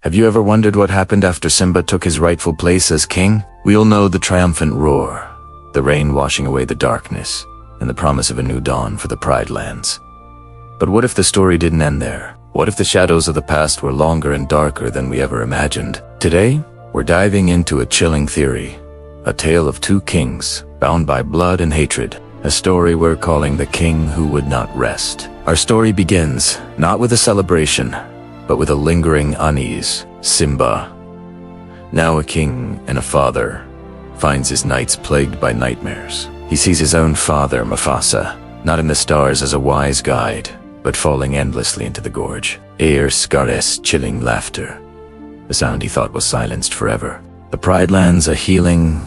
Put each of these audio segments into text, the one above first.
Have you ever wondered what happened after Simba took his rightful place as king? We all know the triumphant roar, the rain washing away the darkness, and the promise of a new dawn for the Pride Lands. But what if the story didn't end there? What if the shadows of the past were longer and darker than we ever imagined? Today, we're diving into a chilling theory, a tale of two kings, bound by blood and hatred, a story we're calling The King Who Would Not Rest. Our story begins, not with a celebration, but with a lingering unease. Simba, now a king and a father, finds his nights plagued by nightmares. He sees his own father, Mufasa, not in the stars as a wise guide, but falling endlessly into the gorge. Hear Scar's chilling laughter, the sound he thought was silenced forever. The Pride Lands are healing,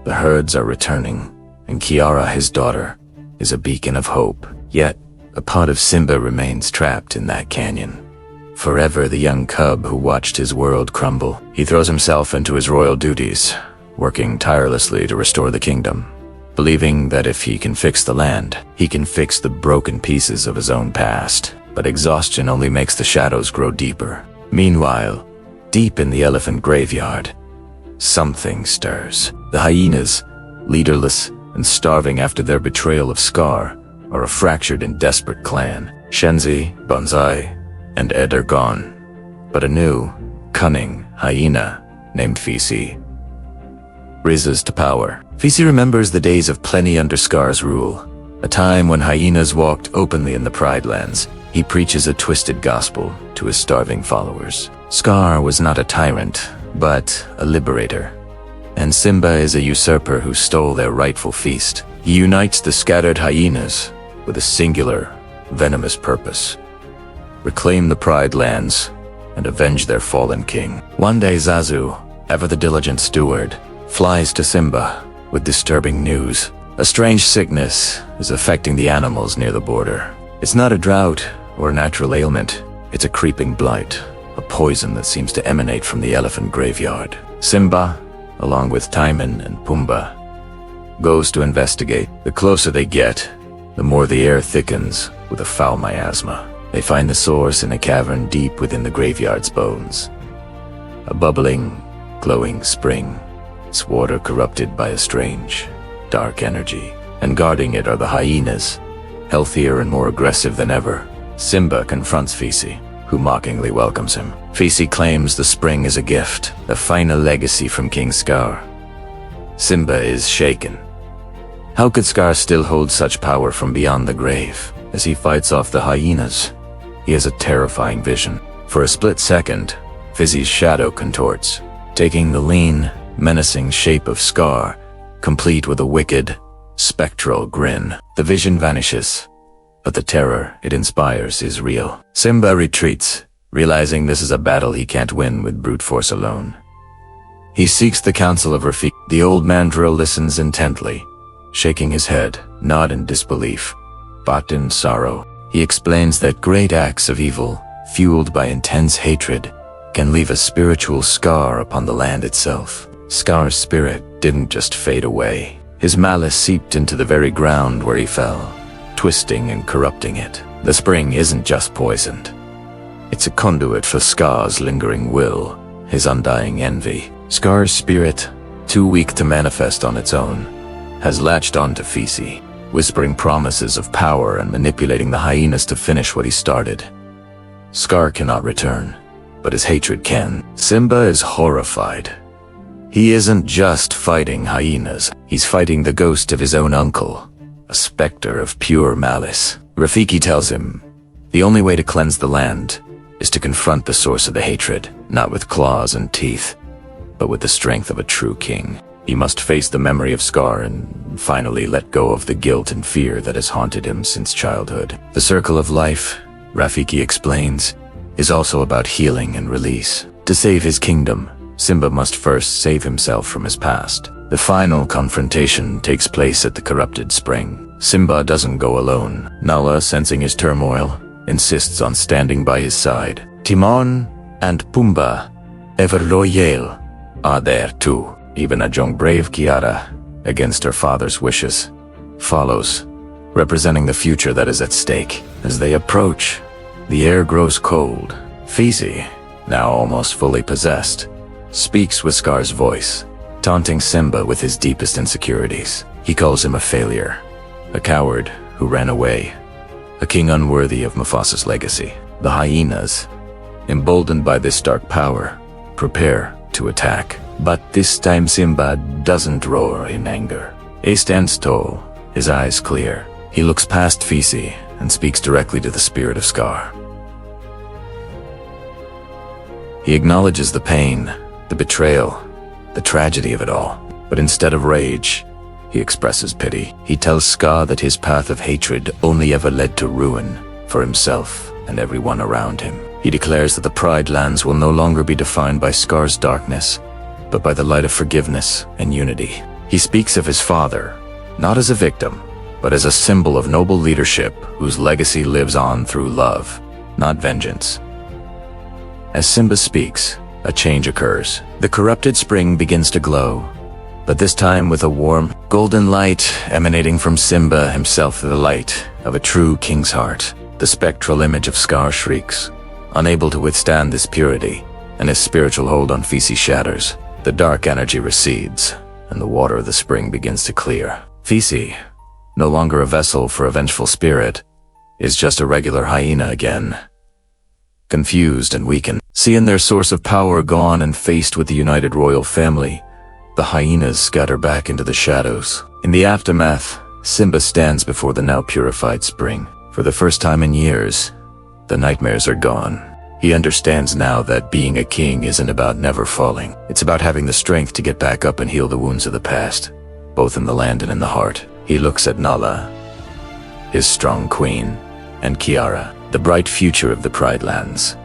the herds are returning, and Kiara, his daughter, is a beacon of hope. Yet, a part of Simba remains trapped in that canyon. Forever the young cub who watched his world crumble. He throws himself into his royal duties, working tirelessly to restore the kingdom, believing that if he can fix the land, he can fix the broken pieces of his own past. But exhaustion only makes the shadows grow deeper. Meanwhile, deep in the elephant graveyard, something stirs. The hyenas, leaderless and starving after their betrayal of Scar, are a fractured and desperate clan. Shenzi, Banzai, and Ed are gone, but a new, cunning hyena named Fisi rises to power. Fisi remembers the days of plenty under Scar's rule, a time when hyenas walked openly in the Pride Lands. He preaches a twisted gospel to his starving followers. Scar was not a tyrant, but a liberator, and Simba is a usurper who stole their rightful feast. He unites the scattered hyenas with a singular, venomous purpose: reclaim the Pride Lands and avenge their fallen king. One day Zazu, ever the diligent steward, flies to Simba with disturbing news. A strange sickness is affecting the animals near the border. It's not a drought or a natural ailment, it's a creeping blight, a poison that seems to emanate from the elephant graveyard. Simba, along with Timon and Pumbaa, goes to investigate. The closer they get, the more the air thickens with a foul miasma. They find the source in a cavern deep within the graveyard's bones. A bubbling, glowing spring, its water corrupted by a strange, dark energy. And guarding it are the hyenas, healthier and more aggressive than ever. Simba confronts Fisi, who mockingly welcomes him. Fisi claims the spring is a gift, a final legacy from King Scar. Simba is shaken. How could Scar still hold such power from beyond the grave? As he fights off the hyenas, he has a terrifying vision. For a split second, Fisi's shadow contorts, taking the lean, menacing shape of Scar, complete with a wicked, spectral grin. The vision vanishes, but the terror it inspires is real. Simba retreats, realizing this is a battle he can't win with brute force alone. He seeks the counsel of Rafiki. The old mandrill listens intently, shaking his head, not in disbelief, but in sorrow. He explains that great acts of evil, fueled by intense hatred, can leave a spiritual scar upon the land itself. Scar's spirit didn't just fade away. His malice seeped into the very ground where he fell, twisting and corrupting it. The spring isn't just poisoned. It's a conduit for Scar's lingering will, his undying envy. Scar's spirit, too weak to manifest on its own, has latched onto Fisi, whispering promises of power and manipulating the hyenas to finish what he started. Scar cannot return, but his hatred can. Simba is horrified. He isn't just fighting hyenas, he's fighting the ghost of his own uncle, a specter of pure malice. Rafiki tells him, the only way to cleanse the land is to confront the source of the hatred, not with claws and teeth, but with the strength of a true king. He must face the memory of Scar and finally let go of the guilt and fear that has haunted him since childhood. The circle of life, Rafiki explains, is also about healing and release. To save his kingdom, Simba must first save himself from his past. The final confrontation takes place at the corrupted spring. Simba doesn't go alone. Nala, sensing his turmoil, insists on standing by his side. Timon and Pumbaa, ever loyal, are there too. Even a young brave Kiara, against her father's wishes, follows, representing the future that is at stake. As they approach, the air grows cold. Fisi, now almost fully possessed, speaks with Scar's voice, taunting Simba with his deepest insecurities. He calls him a failure, a coward who ran away, a king unworthy of Mufasa's legacy. The hyenas, emboldened by this dark power, prepare to attack. But this time Simba doesn't roar in anger. He stands tall, his eyes clear. He looks past Fisi and speaks directly to the spirit of Scar. He acknowledges the pain, the betrayal, the tragedy of it all. But instead of rage, he expresses pity. He tells Scar that his path of hatred only ever led to ruin for himself and everyone around him. He declares that the Pride Lands will no longer be defined by Scar's darkness, but by the light of forgiveness and unity. He speaks of his father, not as a victim, but as a symbol of noble leadership whose legacy lives on through love, not vengeance. As Simba speaks, a change occurs. The corrupted spring begins to glow, but this time with a warm, golden light emanating from Simba himself, the light of a true king's heart. The spectral image of Scar shrieks, unable to withstand this purity, and his spiritual hold on Fisi shatters. The dark energy recedes, and the water of the spring begins to clear. Fisi, no longer a vessel for a vengeful spirit, is just a regular hyena again. Confused and weakened, seeing their source of power gone and faced with the united royal family, the hyenas scatter back into the shadows. In the aftermath, Simba stands before the now purified spring. For the first time in years, the nightmares are gone. He understands now that being a king isn't about never falling. It's about having the strength to get back up and heal the wounds of the past, both in the land and in the heart. He looks at Nala, his strong queen, and Kiara, the bright future of the Pride Lands.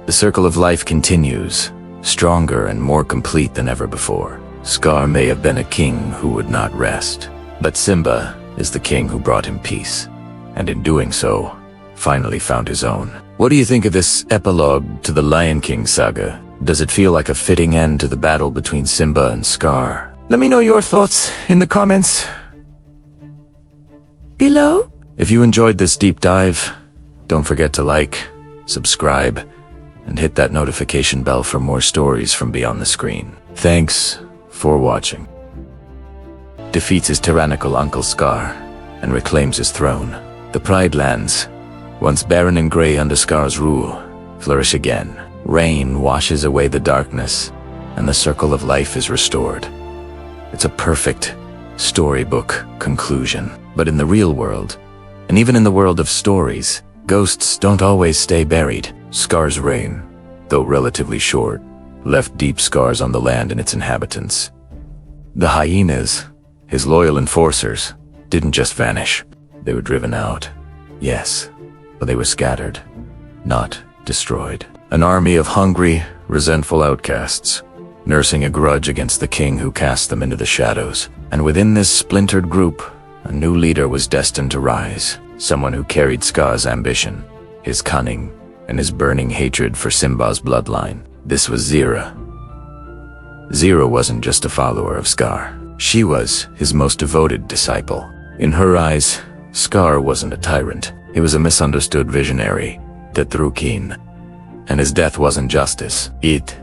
The circle of life continues, stronger and more complete than ever before. Scar may have been a king who would not rest, but Simba is the king who brought him peace, and in doing so, finally found his own. What do you think of this epilogue to the Lion King saga? Does it feel like a fitting end to the battle between Simba and Scar? Let me know your thoughts in the comments below. If you enjoyed this deep dive, don't forget to like, subscribe, and hit that notification bell for more stories from beyond the screen. Thanks for watching. Defeats his tyrannical Uncle Scar and reclaims his throne. The Pride Lands, once barren and gray under Scar's rule, flourish again. Rain washes away the darkness, and the circle of life is restored. It's a perfect storybook conclusion. But in the real world, and even in the world of stories, ghosts don't always stay buried. Scar's reign, though relatively short, left deep scars on the land and its inhabitants. The hyenas, his loyal enforcers, didn't just vanish. They were driven out, yes, but they were scattered, not destroyed. An army of hungry, resentful outcasts, nursing a grudge against the king who cast them into the shadows. And within this splintered group, a new leader was destined to rise. Someone who carried Scar's ambition, his cunning, and his burning hatred for Simba's bloodline. This was Zira. Zira wasn't just a follower of Scar. She was his most devoted disciple. In her eyes, Scar wasn't a tyrant. He was a misunderstood visionary that threw keen. And his death wasn't justice. It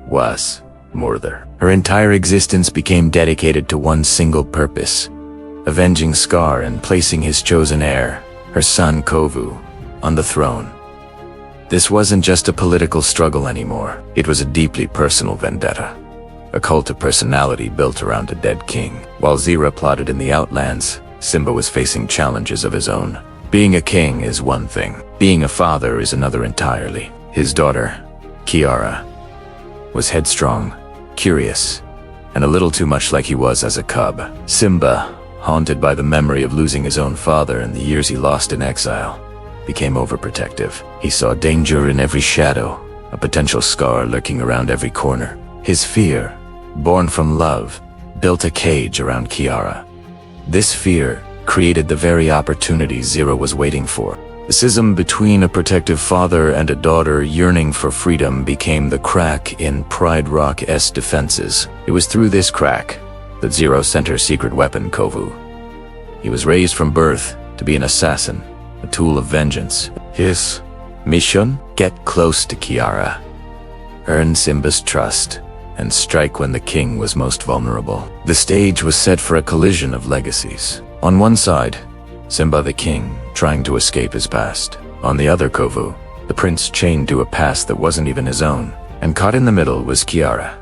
was murder. Her entire existence became dedicated to one single purpose: avenging Scar and placing his chosen heir, her son Kovu, on the throne. This wasn't just a political struggle anymore. It was a deeply personal vendetta, a cult of personality built around a dead king. While Zira plotted in the Outlands, Simba was facing challenges of his own. Being a king is one thing. Being a father is another entirely. His daughter, Kiara, was headstrong, curious, and a little too much like he was as a cub. Simba, haunted by the memory of losing his own father and the years he lost in exile, became overprotective. He saw danger in every shadow, a potential Scar lurking around every corner. His fear, born from love, built a cage around Kiara. This fear created the very opportunity Zira was waiting for. The schism between a protective father and a daughter yearning for freedom became the crack in Pride Rock's defenses. It was through this crack that Zira sent her secret weapon, Kovu. He was raised from birth to be an assassin, a tool of vengeance. His mission? Get close to Kiara earn Simba's trust, and strike when the king was most vulnerable. The stage was set for a collision of legacies. On one side, Simba the king, trying to escape his past. On the other, Kovu, the prince chained to a past that wasn't even his own. And caught in the middle was Kiara,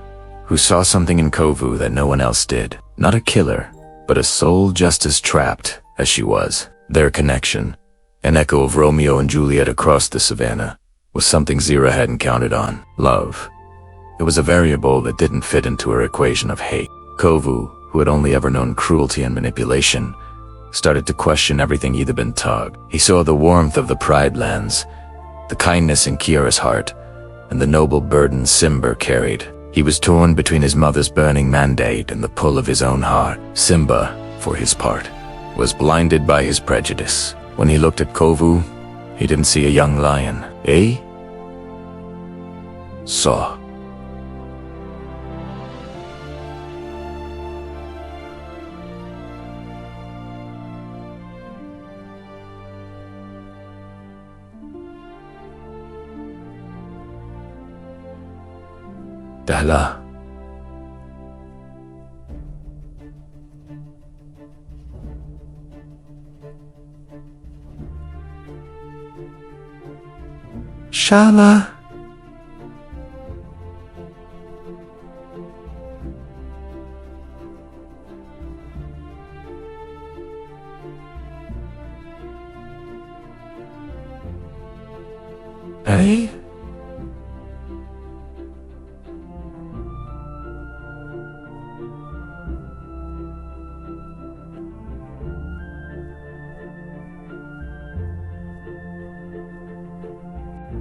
who saw something in Kovu that no one else did. Not a killer, but a soul just as trapped as she was. Their connection, an echo of Romeo and Juliet across the savannah, was something Zira hadn't counted on. Love. It was a variable that didn't fit into her equation of hate. Kovu, who had only ever known cruelty and manipulation, started to question everything he'd been taught. He saw the warmth of the Pride Lands, the kindness in Kiara's heart, and the noble burden Simba carried. He was torn between his mother's burning mandate and the pull of his own heart. Simba, for his part, was blinded by his prejudice. When he looked at Kovu, he didn't see a young lion. Saw. Dahla. Shala. Hey?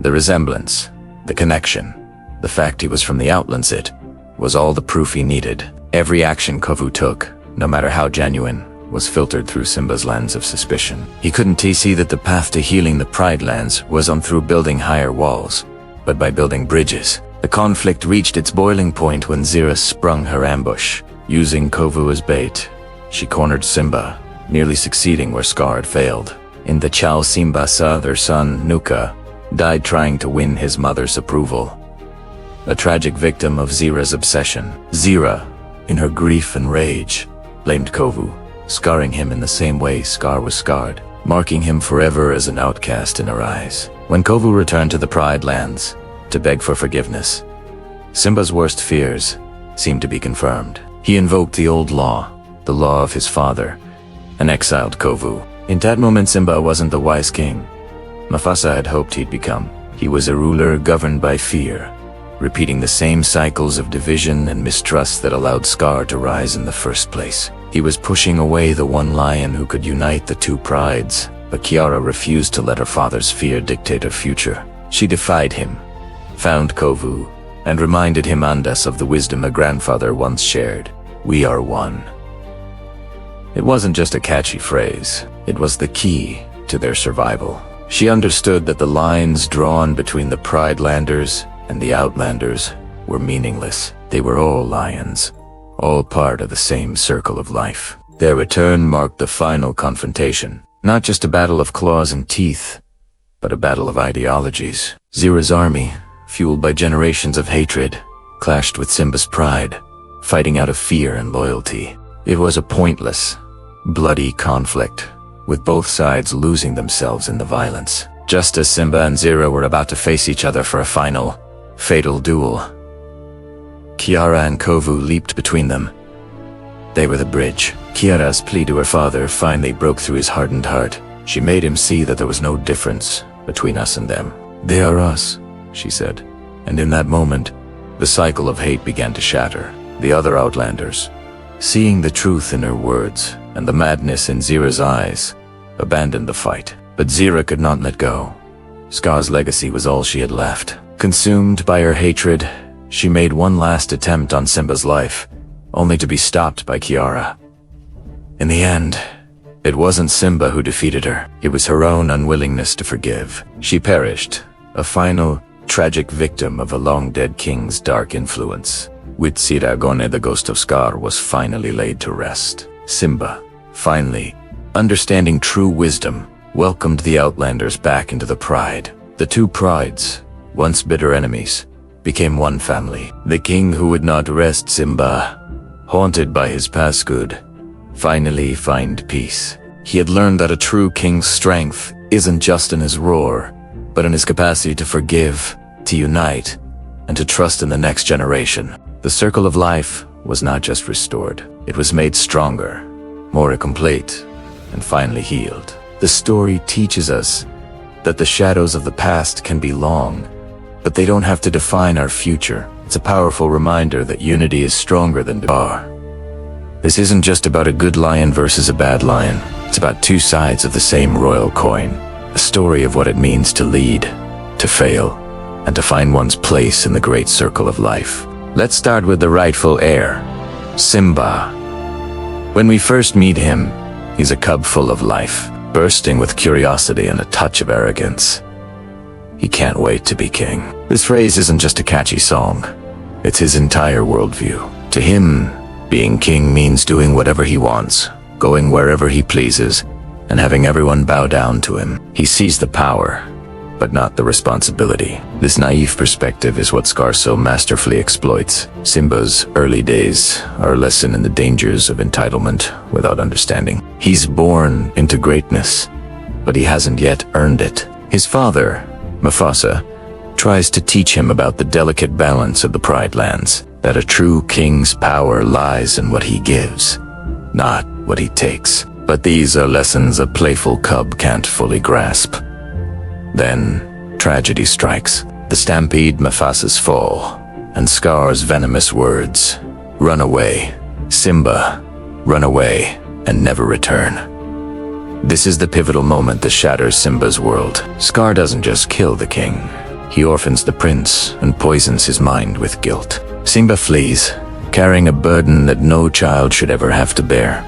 The resemblance, the connection, the fact he was from the Outlands, it was all the proof he needed. Every action Kovu took, no matter how genuine, was filtered through Simba's lens of suspicion. He couldn't see that the path to healing the Pride Lands wasn't through building higher walls, but by building bridges. The conflict reached its boiling point when Zira sprung her ambush. Using Kovu as bait, she cornered Simba, nearly succeeding where Scar had failed. In the Chao, Simba saw their son, Nuka, died trying to win his mother's approval. A tragic victim of Zira's obsession. Zira, in her grief and rage, blamed Kovu, scarring him in the same way Scar was scarred, marking him forever as an outcast in her eyes. When Kovu returned to the Pride Lands to beg for forgiveness, Simba's worst fears seemed to be confirmed. He invoked the old law, the law of his father, and exiled Kovu. In that moment, Simba wasn't the wise king Mufasa had hoped he'd become. He was a ruler governed by fear, repeating the same cycles of division and mistrust that allowed Scar to rise in the first place. He was pushing away the one lion who could unite the two prides, but Kiara refused to let her father's fear dictate her future. She defied him, found Kovu, and reminded him Andas of the wisdom a grandfather once shared. We are one. It wasn't just a catchy phrase, it was the key to their survival. She understood that the lines drawn between the Pride Landers and the Outlanders were meaningless. They were all lions, all part of the same circle of life. Their return marked the final confrontation, not just a battle of claws and teeth, but a battle of ideologies. Zira's army, fueled by generations of hatred, clashed with Simba's pride, fighting out of fear and loyalty. It was a pointless, bloody conflict, with both sides losing themselves in the violence. Just as Simba and Zira were about to face each other for a final, fatal duel, Kiara and Kovu leaped between them. They were the bridge. Kiara's plea to her father finally broke through his hardened heart. She made him see that there was no difference between us and them. They are us, she said. And in that moment, the cycle of hate began to shatter. The other Outlanders, seeing the truth in her words and the madness in Zira's eyes, abandoned the fight. But Zira could not let go. Scar's legacy was all she had left. Consumed by her hatred, she made one last attempt on Simba's life, only to be stopped by Kiara. In the end, it wasn't Simba who defeated her. It was her own unwillingness to forgive. She perished, a final, tragic victim of a long-dead king's dark influence. With Siragone, the ghost of Scar was finally laid to rest. Simba, finally, understanding true wisdom, welcomed the Outlanders back into the Pride. The two prides, once bitter enemies, became one family. The king who would not rest, Simba, haunted by his past, could finally find peace. He had learned that a true king's strength isn't just in his roar, but in his capacity to forgive, to unite, and to trust in the next generation. The circle of life was not just restored, it was made stronger, more complete, and finally healed. The story teaches us that the shadows of the past can be long, but they don't have to define our future. It's a powerful reminder that unity is stronger than division. This isn't just about a good lion versus a bad lion. It's about two sides of the same royal coin. A story of what it means to lead, to fail, and to find one's place in the great circle of life. Let's start with the rightful heir, Simba. When we first meet him, he's a cub full of life, bursting with curiosity and a touch of arrogance. He can't wait to be king. This phrase isn't just a catchy song. It's his entire worldview. To him, being king means doing whatever he wants, going wherever he pleases, and having everyone bow down to him. He sees the power, but not the responsibility. This naive perspective is what Scar so masterfully exploits. Simba's early days are a lesson in the dangers of entitlement without understanding. He's born into greatness, but he hasn't yet earned it. His father, Mufasa, tries to teach him about the delicate balance of the Pride Lands, that a true king's power lies in what he gives, not what he takes. But these are lessons a playful cub can't fully grasp. Then, tragedy strikes. The stampede, Mufasa's fall, and Scar's venomous words, "Run away, Simba, run away, and never return." This is the pivotal moment that shatters Simba's world. Scar doesn't just kill the king. He orphans the prince and poisons his mind with guilt. Simba flees, carrying a burden that no child should ever have to bear.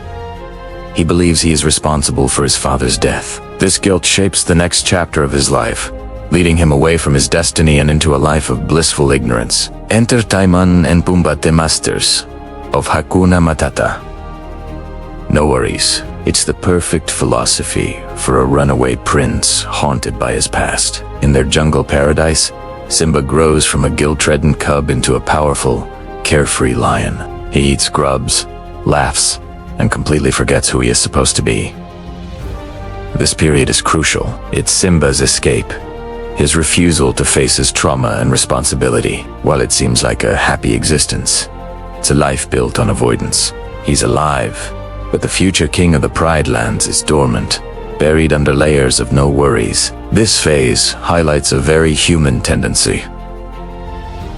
He believes he is responsible for his father's death. This guilt shapes the next chapter of his life, leading him away from his destiny and into a life of blissful ignorance. Enter Timon and Pumbaa, the masters of Hakuna Matata. No worries. It's the perfect philosophy for a runaway prince haunted by his past. In their jungle paradise, Simba grows from a guilt-ridden cub into a powerful, carefree lion. He eats grubs, laughs, and completely forgets who he is supposed to be. This period is crucial. It's Simba's escape, his refusal to face his trauma and responsibility. While it seems like a happy existence, it's a life built on avoidance. He's alive, but the future king of the Pride Lands is dormant, buried under layers of no worries. This phase highlights a very human tendency.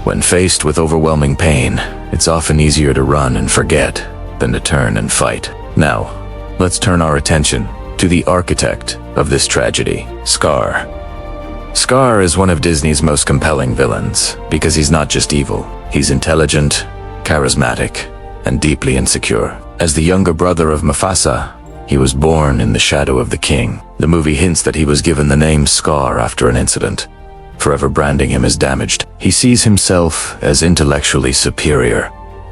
When faced with overwhelming pain, it's often easier to run and forget than to turn and fight. Now, let's turn our attention to the architect of this tragedy, Scar. Scar is one of Disney's most compelling villains because he's not just evil. He's intelligent, charismatic, and deeply insecure. As the younger brother of Mufasa, he was born in the shadow of the king. The movie hints that he was given the name Scar after an incident, forever branding him as damaged. He sees himself as intellectually superior,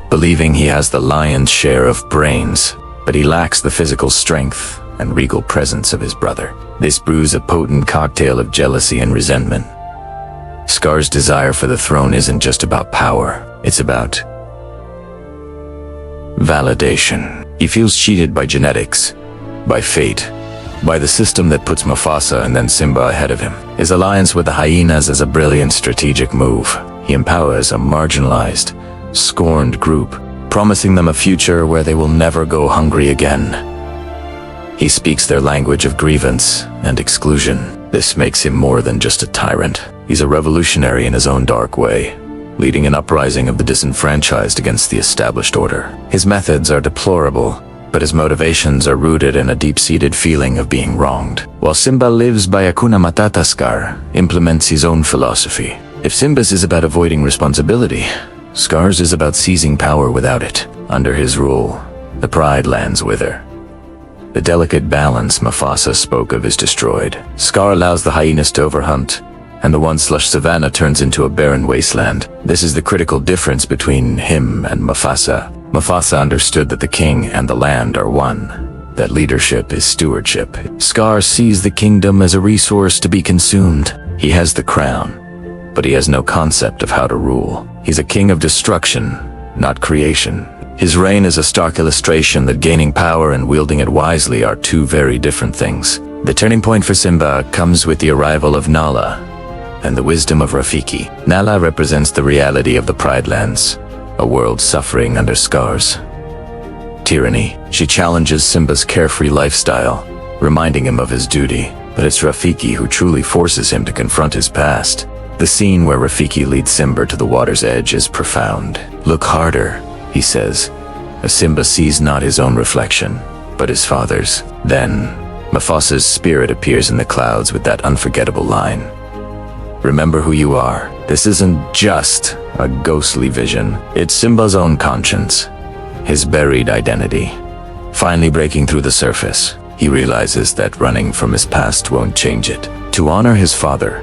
believing he has the lion's share of brains, but he lacks the physical strength and regal presence of his brother. This brews a potent cocktail of jealousy and resentment. Scar's desire for the throne isn't just about power, it's about validation. He feels cheated by genetics, by fate, by the system that puts Mufasa and then Simba ahead of him. His alliance with the hyenas is a brilliant strategic move. He empowers a marginalized, scorned group, promising them a future where they will never go hungry again. He speaks their language of grievance and exclusion. This makes him more than just a tyrant. He's a revolutionary in his own dark way, leading an uprising of the disenfranchised against the established order. His methods are deplorable, but his motivations are rooted in a deep-seated feeling of being wronged. While Simba lives by Hakuna Matata, Scar implements his own philosophy. If Simba's is about avoiding responsibility, Scar's is about seizing power without it. Under his rule, the Pride Lands wither. The delicate balance Mufasa spoke of is destroyed. Scar allows the hyenas to overhunt, and the once lush Savannah turns into a barren wasteland. This is the critical difference between him and Mufasa. Mufasa understood that the king and the land are one, that leadership is stewardship. Scar sees the kingdom as a resource to be consumed. He has the crown, but he has no concept of how to rule. He's a king of destruction, not creation. His reign is a stark illustration that gaining power and wielding it wisely are two very different things. The turning point for Simba comes with the arrival of Nala and the wisdom of Rafiki. Nala represents the reality of the Pride Lands, a world suffering under Scar's tyranny. She challenges Simba's carefree lifestyle, reminding him of his duty. But it's Rafiki who truly forces him to confront his past. The scene where Rafiki leads Simba to the water's edge is profound. "Look harder," he says, as Simba sees not his own reflection, but his father's. Then, Mufasa's spirit appears in the clouds with that unforgettable line. "Remember who you are." This isn't just a ghostly vision. It's Simba's own conscience, his buried identity, finally breaking through the surface. He realizes that running from his past won't change it. To honor his father,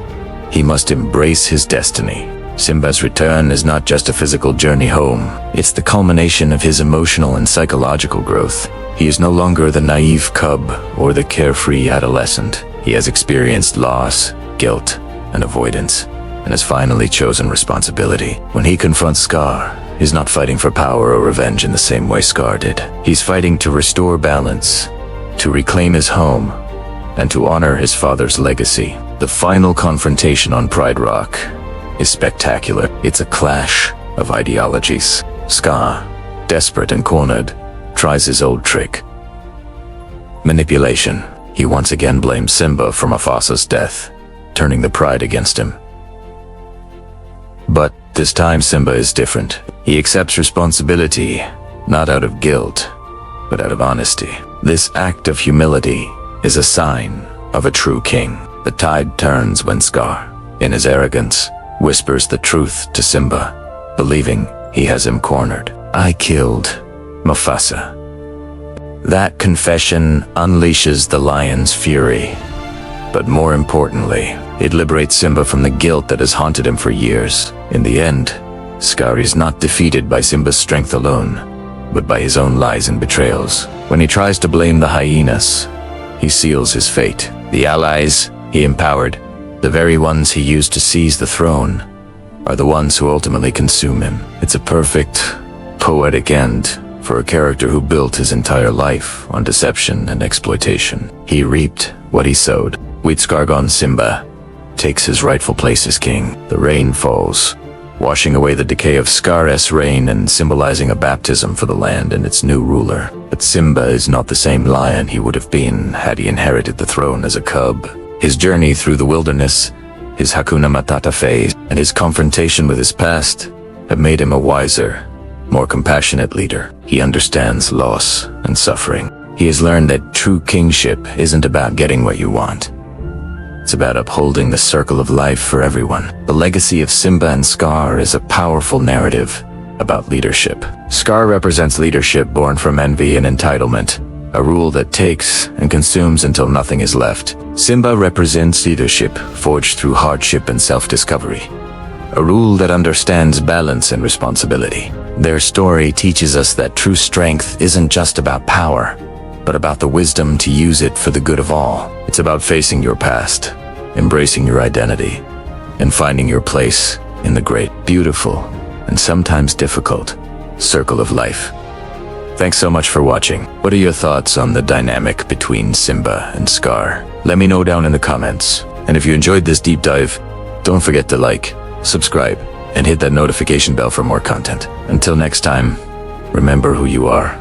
he must embrace his destiny. Simba's return is not just a physical journey home. It's the culmination of his emotional and psychological growth. He is no longer the naive cub or the carefree adolescent. He has experienced loss, guilt, and avoidance, and has finally chosen responsibility. When he confronts Scar, he's not fighting for power or revenge in the same way Scar did. He's fighting to restore balance, to reclaim his home, and to honor his father's legacy. The final confrontation on Pride Rock is spectacular. It's a clash of ideologies. Scar, desperate and cornered, tries his old trick: manipulation. He once again blames Simba for Mufasa's death, turning the pride against him. But this time Simba is different. He accepts responsibility, not out of guilt, but out of honesty. This act of humility is a sign of a true king. The tide turns when Scar, in his arrogance, whispers the truth to Simba, believing he has him cornered. "I killed Mufasa." That confession unleashes the lion's fury. But more importantly, it liberates Simba from the guilt that has haunted him for years. In the end, Scar is not defeated by Simba's strength alone, but by his own lies and betrayals. When he tries to blame the hyenas, he seals his fate. The allies he empowered, the very ones he used to seize the throne, are the ones who ultimately consume him. It's a perfect, poetic end for a character who built his entire life on deception and exploitation. He reaped what he sowed. With Scar gone, Simba takes his rightful place as king. The rain falls, washing away the decay of Scar's reign and symbolizing a baptism for the land and its new ruler. But Simba is not the same lion he would have been had he inherited the throne as a cub. His journey through the wilderness, his Hakuna Matata phase, and his confrontation with his past have made him a wiser, more compassionate leader. He understands loss and suffering. He has learned that true kingship isn't about getting what you want. It's about upholding the circle of life for everyone. The legacy of Simba and Scar is a powerful narrative about leadership. Scar represents leadership born from envy and entitlement, a rule that takes and consumes until nothing is left. Simba represents leadership forged through hardship and self-discovery, a rule that understands balance and responsibility. Their story teaches us that true strength isn't just about power, but about the wisdom to use it for the good of all. It's about facing your past, embracing your identity, and finding your place in the great, beautiful, and sometimes difficult circle of life. Thanks so much for watching. What are your thoughts on the dynamic between Simba and Scar? Let me know down in the comments. And if you enjoyed this deep dive, don't forget to like, subscribe, and hit that notification bell for more content. Until next time, remember who you are.